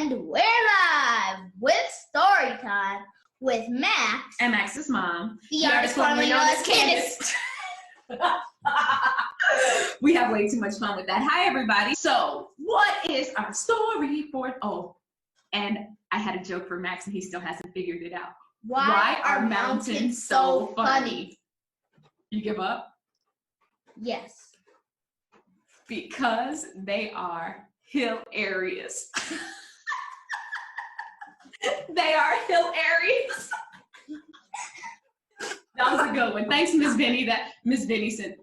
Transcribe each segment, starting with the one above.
And we're live with StoryTime with Max. And Max's mom. The artist formerly known as Candace. We have way too much fun with that. Hi, everybody. So, what is our story for? Oh, and I had a joke for Max, and he still hasn't figured it out. Why are mountains so funny? You give up? Yes. Because they are hill areas. They are hill areas. That was a good one. Thanks, Miss Vinny. That Miss Vinny sent.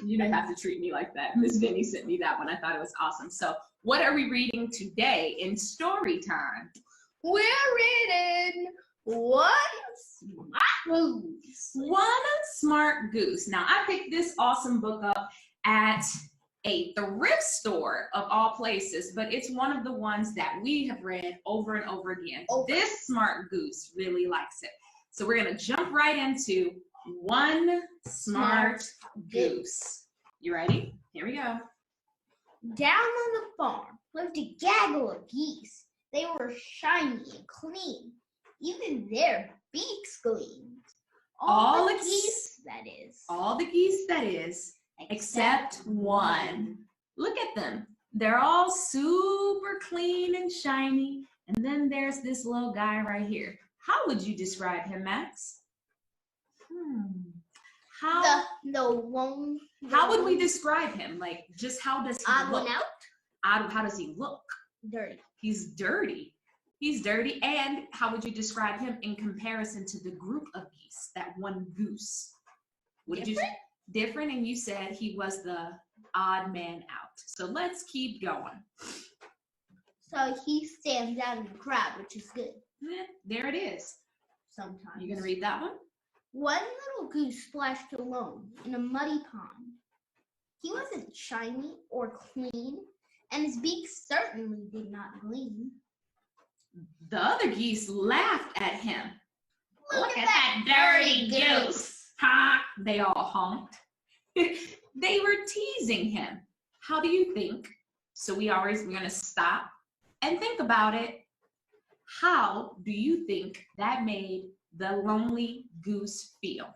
You don't have to treat me like that. Miss Vinny sent me that one. I thought it was awesome. So, what are we reading today in story time? We're reading One Smart Goose. One Smart Goose. Now, I picked this awesome book up at a thrift store of all places, but it's one of the ones that we have read over and over again. This Smart Goose really likes it. So we're going to jump right into One Smart Goose. You ready? Here we go. Down on the farm lived a gaggle of geese. They were shiny and clean. Even their beaks gleamed. All the geese, that is. All the geese, that is. Except one. Look at them. They're all super clean and shiny. And then there's this little guy right here. How would you describe him, Max? How would we describe him? Like, just how does he look? How does he look? Dirty. He's dirty. He's dirty. And how would you describe him in comparison to the group of geese, that one goose? Different, and you said he was the odd man out. So let's keep going. So he stands out in the crowd, which is good. Yeah, there it is. Sometimes. You gonna read that one? One little goose splashed alone in a muddy pond. He wasn't shiny or clean, and his beak certainly did not gleam. The other geese laughed at him. Look at that dirty goose! Ha! They all honked. They were teasing him. How do you think? So we're going to stop and think about it. How do you think that made the lonely goose feel?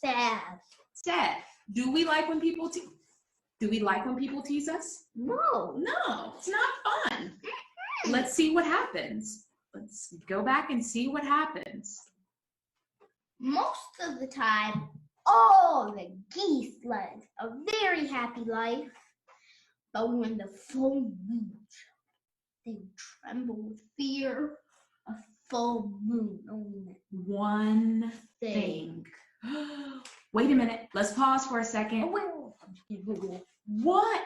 Sad. Sad. Do we like when people tease us? No. No, it's not fun. Let's see what happens. Let's go back and see what happens. Most of the time, all the geese led a very happy life. But when the full moon shone, they would tremble with fear. A full moon only meant one thing. Wait a minute. Let's pause for a second. What?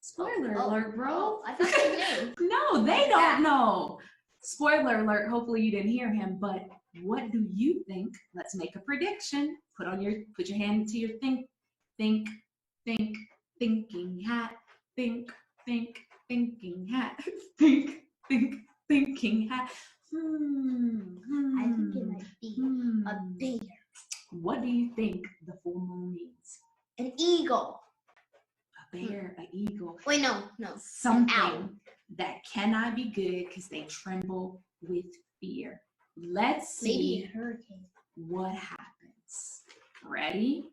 Spoiler alert, bro. I thought they knew. No, they don't know. Spoiler alert. Hopefully you didn't hear him, but what do you think? Let's make a prediction. Put your hand into your thinking hat. Think, thinking hat. Thinking hat. I think it might be a bear. What do you think the full moon means? An eagle. A bear, an eagle. Wait, no. Something that cannot be good because they tremble with fear. Let's see. Maybe a hurricane. What happens. Ready?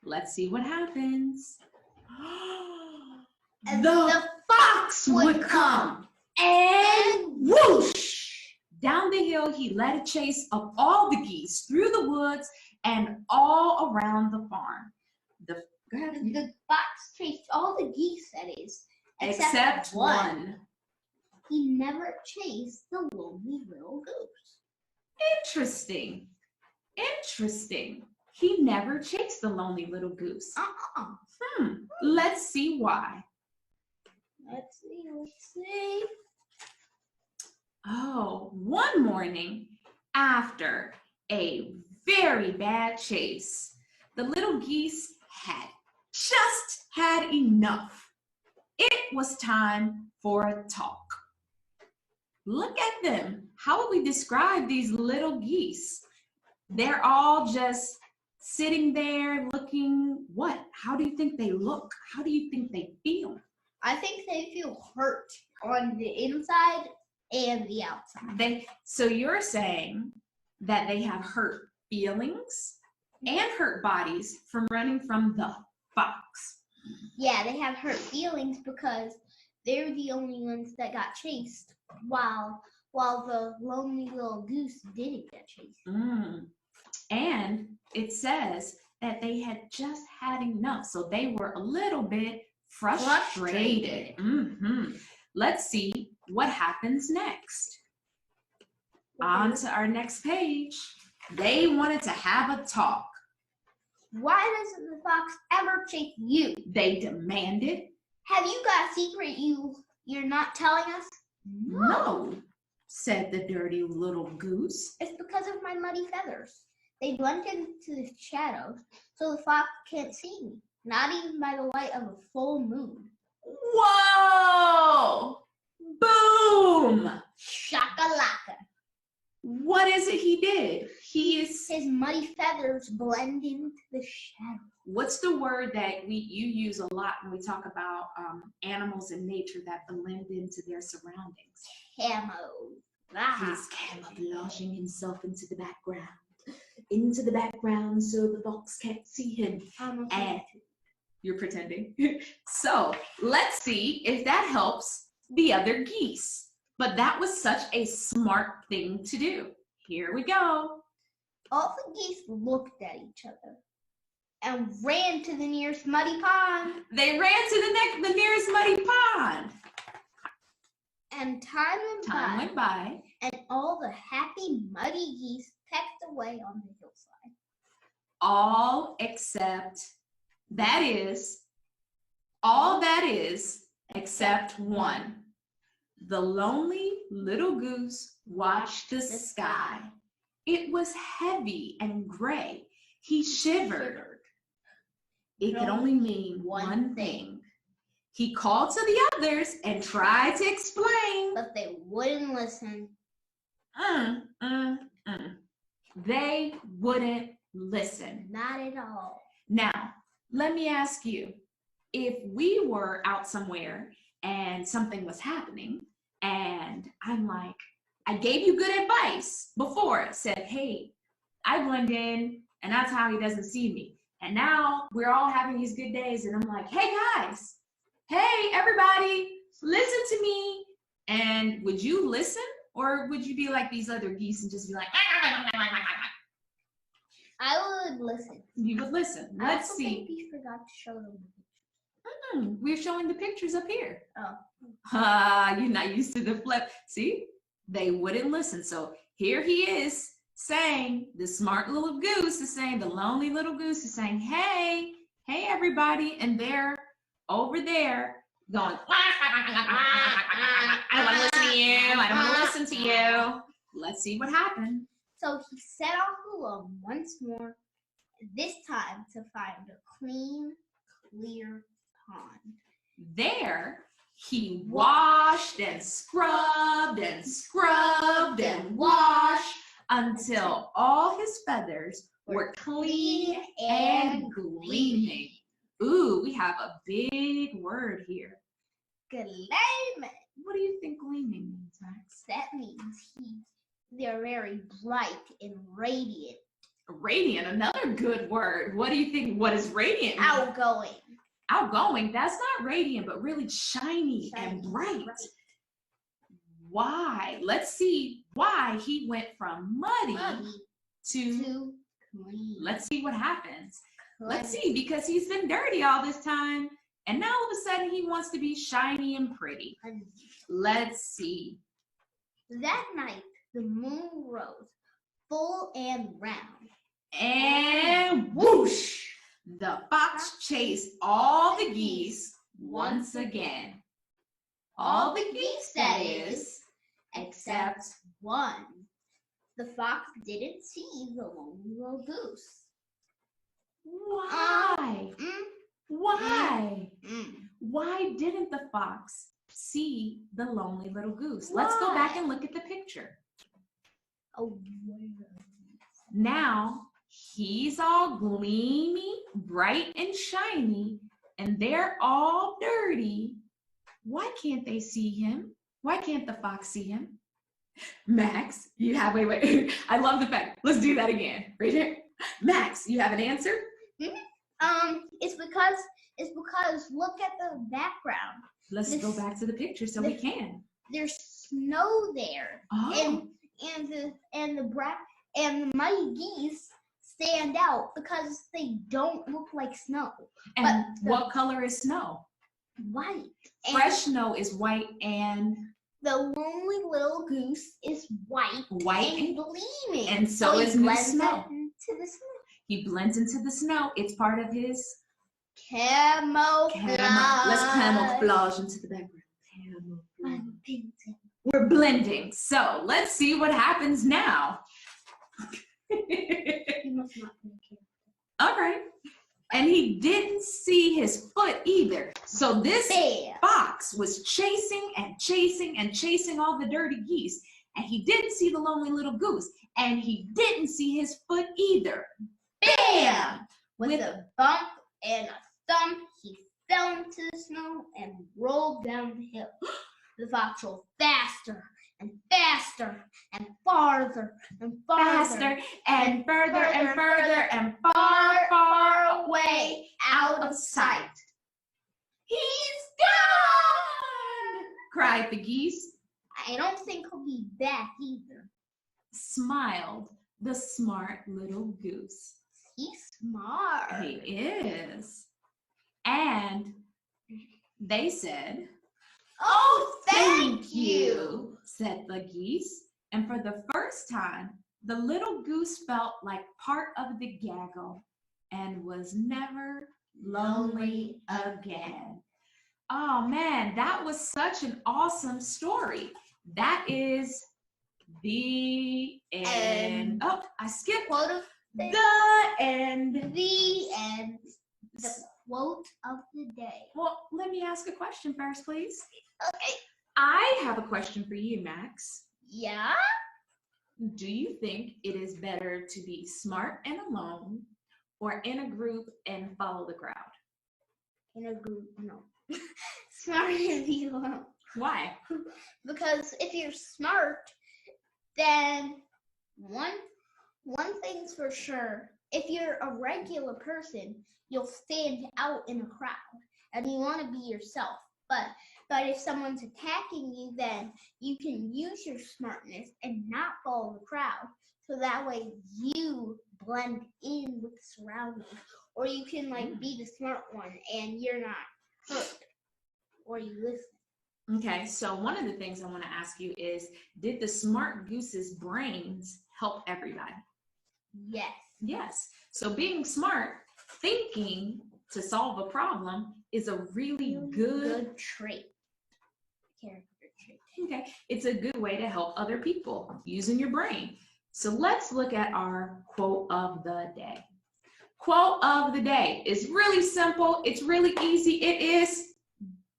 Let's see what happens. The fox would come, and whoosh! Down the hill he led a chase of all the geese through the woods and all around the farm. The fox chased all the geese, that is, except one. He never chased the lonely little goose. Interesting. He never chased the lonely little goose. Let's see why. Let's see. Oh, one morning after a very bad chase, the little geese had just had enough. It was time for a talk. Look at them. How would we describe these little geese? They're all just sitting there looking, what? How do you think they look? How do you think they feel? I think they feel hurt on the inside and the outside. So you're saying that they have hurt feelings and hurt bodies from running from the fox. Yeah, they have hurt feelings because they're the only ones that got chased, while the lonely little goose didn't get chased. And it says that they had just had enough, so they were a little bit frustrated. Let's see what happens next. On to our next page. They wanted to have a talk. Why doesn't the fox ever chase you? They demanded. Have you got a secret you're not telling us? No, said the dirty little goose. It's because of my muddy feathers. They blend into the shadows, so the fox can't see me, not even by the light of a full moon. Whoa! Boom! Shakalaka. What is it he did? His muddy feathers blend into the shadows. What's the word that you use a lot when we talk about animals in nature that blend into their surroundings? He's camouflaging himself into the background so the fox can't see him. And you're pretending. So let's see if that helps the other geese. But that was such a smart thing to do. Here we go. All the geese looked at each other and ran to the nearest muddy pond. They ran to the nearest muddy pond. And time went by. And all the happy muddy geese pecked away on the hillside. All except one. The lonely little goose watched the sky. It was heavy and gray. He shivered. It could only mean one thing. He called to the others and tried to explain. But they wouldn't listen. They wouldn't listen. Not at all. Now, let me ask you, if we were out somewhere and something was happening, and I'm like, I gave you good advice before. It said, hey, I blend in, and that's how he doesn't see me. And now we're all having these good days, and I'm like, hey guys, hey everybody, listen to me. And would you listen, or would you be like these other geese and just be like, I would listen. You would listen. Let's see. I think we forgot to show them the pictures. We're showing the pictures up here. Oh. You're not used to the flip. See, they wouldn't listen. So here he is saying, the smart little goose is saying, the lonely little goose is saying, hey everybody. And they're over there going, I don't want to listen to you. I don't want to listen to you. Let's see what happened. So he set off alone once more, this time to find a clean, clear pond. There, he washed and scrubbed and scrubbed and washed until all his feathers were clean and gleaming. Ooh, we have a big word here. Gleaming. What do you think gleaming means, Max? That means they're very bright and radiant. Radiant, another good word. What do you think? What is radiant mean? Outgoing. Outgoing. That's not radiant, but really shiny and bright. Why? Let's see why he went from muddy to clean. Let's see what happens. Let's see, because he's been dirty all this time, and now all of a sudden he wants to be shiny and pretty. Let's see. That night, the moon rose, full and round. And whoosh! The fox chased all the geese once again. All the geese, that is, except one. The fox didn't see the lonely little goose. Why? Why? Why didn't the fox see the lonely little goose? Why? Let's go back and look at the picture. Oh, now he's all gleamy, bright and shiny, and they're all dirty. Why can't they see him? Why can't the fox see him? Max, you have, wait. I love the fact. Let's do that again. Right here. Max, you have an answer? It's because look at the background. Let's go back to the picture so we can. There's snow there. Oh. And the mighty geese stand out because they don't look like snow. And what color is snow? White. Fresh snow is white, and the lonely little goose is white and gleaming. And so is new snow. Into the snow. He blends into the snow. It's part of his camouflage. Let's camouflage into the background. We're blending. So let's see what happens now. You must not be a character. All right. And he didn't see his foot either. So this fox was chasing and chasing and chasing all the dirty geese. And he didn't see the lonely little goose. And he didn't see his foot either. Bam! With a bump and a thump, he fell into the snow and rolled down the hill. The fox rolled faster and faster and farther and farther. Faster and further and further and far, far away out of sight. He's gone! Cried the geese. I don't think he'll be back either. Smiled the smart little goose. He's smart. He is. And they said, "Oh, thank you," said the geese. And for the first time, the little goose felt like part of the gaggle and was never lonely again. Oh man, that was such an awesome story. That is the end. Oh, I skipped. Quote of the end. The end. The quote of the day. Well, let me ask a question first, please. Okay. I have a question for you, Max. Yeah? Do you think it is better to be smart and alone or in a group and follow the crowd? In a group, no. Smart and be alone. Why? Because if you're smart, then one thing's for sure. If you're a regular person, you'll stand out in a crowd and you want to be yourself. But if someone's attacking you, then you can use your smartness and not follow the crowd. So that way you blend in with the surroundings. Or you can be the smart one and you're not hurt. Or you listen. Okay, so one of the things I want to ask you is, did the smart goose's brains help everybody? Yes. Yes. So being smart, thinking to solve a problem is a really good trait. Character trait. Okay, it's a good way to help other people using your brain. So let's look at our quote of the day. Quote of the day is really simple. It's really easy. It is,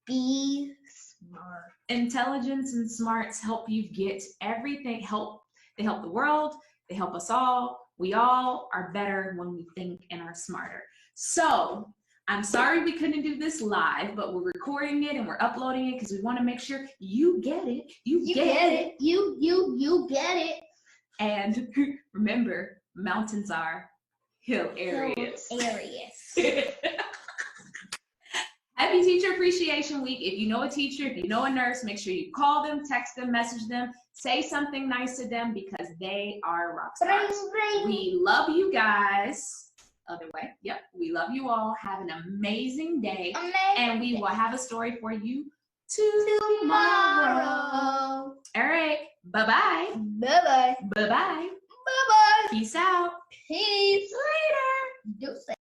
be smart. Intelligence and smarts help you get everything. They help the world. They help us all. We all are better when we think and are smarter. So I'm sorry we couldn't do this live, but we're recording it and we're uploading it because we want to make sure you get it. You get it. You get it. And remember, mountains are hill areas. Happy Teacher Appreciation Week. If you know a teacher, if you know a nurse, make sure you call them, text them, message them, say something nice to them because they are rock stars. We love you guys. Other way. Yep. We love you all. Have an amazing day. And we will have a story for you tomorrow. All right. Bye-bye. Bye-bye. Bye-bye. Bye-bye. Peace out. Peace. Later. Deuces.